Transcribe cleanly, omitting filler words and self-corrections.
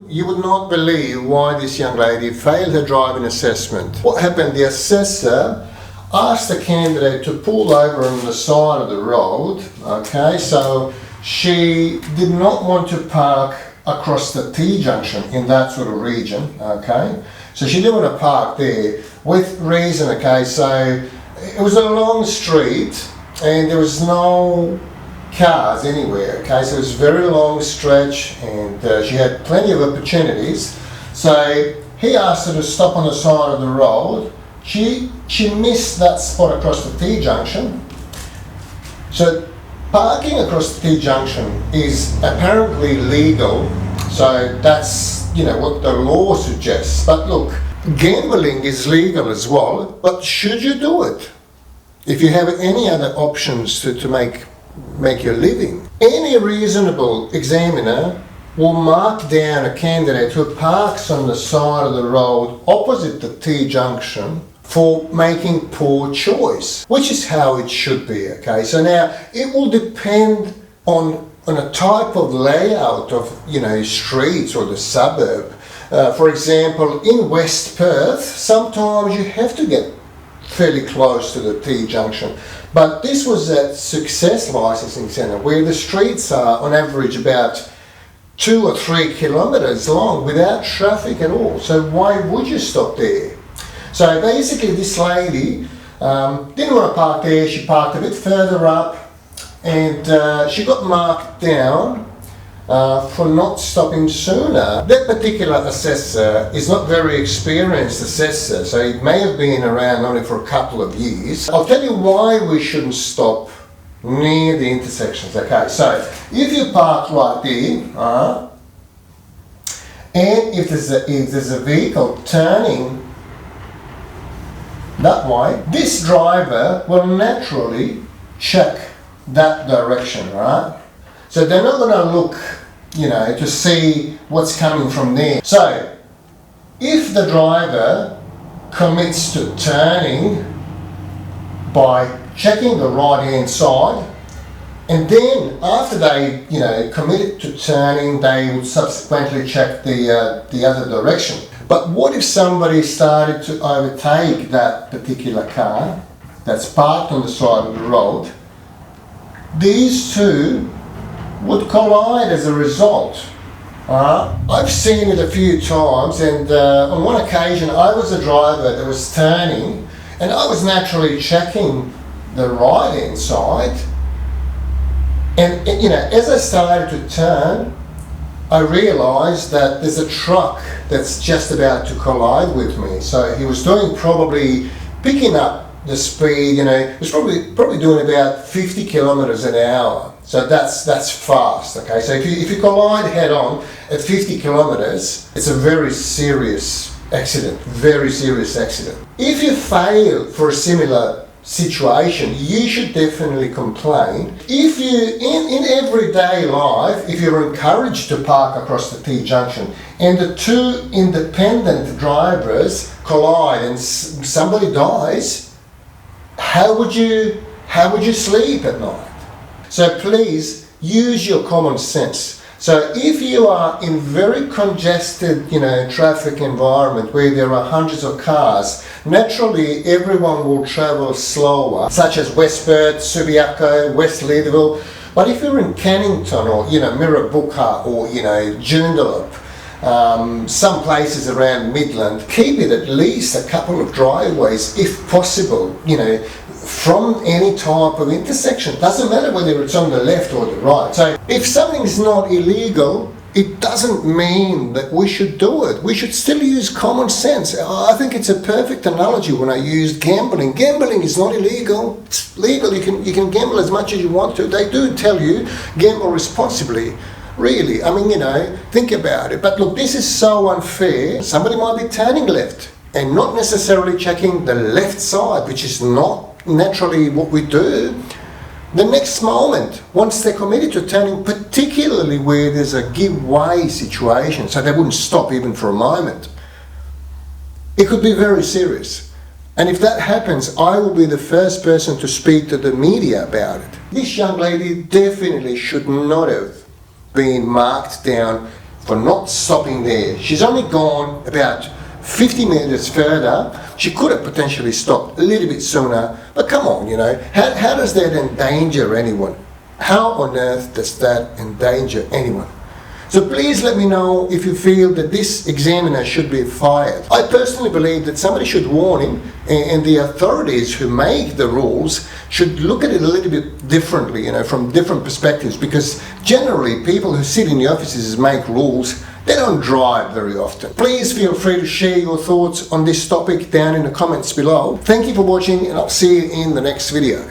You would not believe why this young lady failed her driving assessment. What happened, the assessor asked the candidate to pull over on the side of the road, okay, so she did not want to park across the T-junction in that sort of region, okay, so she didn't want to park there with reason, okay, so it was a long street and there was no cars anywhere, okay, so it was a very long stretch and she had plenty of opportunities. So he asked her to stop on the side of the road. She missed that spot across the T-junction. So parking across the T-junction is apparently legal, so that's, you know, what the law suggests. But look, gambling is legal as well, but should you do it? If you have any other options to make your living. Any reasonable examiner will mark down a candidate who parks on the side of the road opposite the T-junction for making poor choice, which is how it should be, okay? So now, it will depend on a type of layout of, you know, streets or the suburb. For example, in West Perth, sometimes you have to get fairly close to the T-junction. But this was at Success Licensing Centre, where the streets are on average about 2 or 3 kilometres long without traffic at all. So why would you stop there? So basically this lady didn't want to park there. She parked a bit further up and she got marked down for not stopping sooner. That particular assessor is not very experienced assessor, so it may have been around only for a couple of years. I'll tell you why we shouldn't stop near the intersections. Okay, so if you park right there, and if there's a vehicle turning that way, this driver will naturally check that direction, right? So they're not going to look, you know, to see what's coming from there. So if the driver commits to turning by checking the right hand side, and then after they, you know, committed to turning, they would subsequently check the other direction. But what if somebody started to overtake that particular car that's parked on the side of the road? These two would collide as a result. I've seen it a few times, and on one occasion I was a driver that was turning and I was naturally checking the right hand side, and you know, as I started to turn, I realised that there's a truck that's just about to collide with me. So he was probably picking up the speed, you know, he was probably doing about 50 kilometres an hour. So that's fast, okay? So if you collide head on at 50 kilometres, it's a very serious accident, very serious accident. If you fail for a similar situation, you should definitely complain. If you, in everyday life, if you're encouraged to park across the T-junction and the two independent drivers collide and somebody dies, how would you sleep at night? So please use your common sense. So if you are in very congested, you know, traffic environment where there are hundreds of cars, naturally everyone will travel slower, such as West Perth, Subiaco, West Leederville. But if you're in Cannington or, you know, Mirrabooka or, you know, Joondalup, some places around Midland, keep it at least a couple of driveways if possible, you know, from any type of intersection. Doesn't matter whether it's on the left or the right. So if something's not illegal, it doesn't mean that we should do it. We should still use common sense. I think it's a perfect analogy when I used gambling. Gambling is not illegal. It's legal. You can gamble as much as you want to. They do tell you gamble responsibly. Really, I mean, you know, think about it. But look, this is so unfair. Somebody might be turning left and not necessarily checking the left side, which is not naturally what we do. The next moment, once they're committed to turning, particularly where there's a give way situation, so they wouldn't stop even for a moment, it could be very serious. And if that happens, I will be the first person to speak to the media about it. This young lady definitely should not have been marked down for not stopping there. She's only gone about 50 metres further. She could have potentially stopped a little bit sooner, but come on, you know, how does that endanger anyone? How on earth does that endanger anyone? So please let me know if you feel that this examiner should be fired. I personally believe that somebody should warn him, and the authorities who make the rules should look at it a little bit differently, you know, from different perspectives, because generally people who sit in the offices and make rules, they don't drive very often. Please feel free to share your thoughts on this topic down in the comments below. Thank you for watching, and I'll see you in the next video.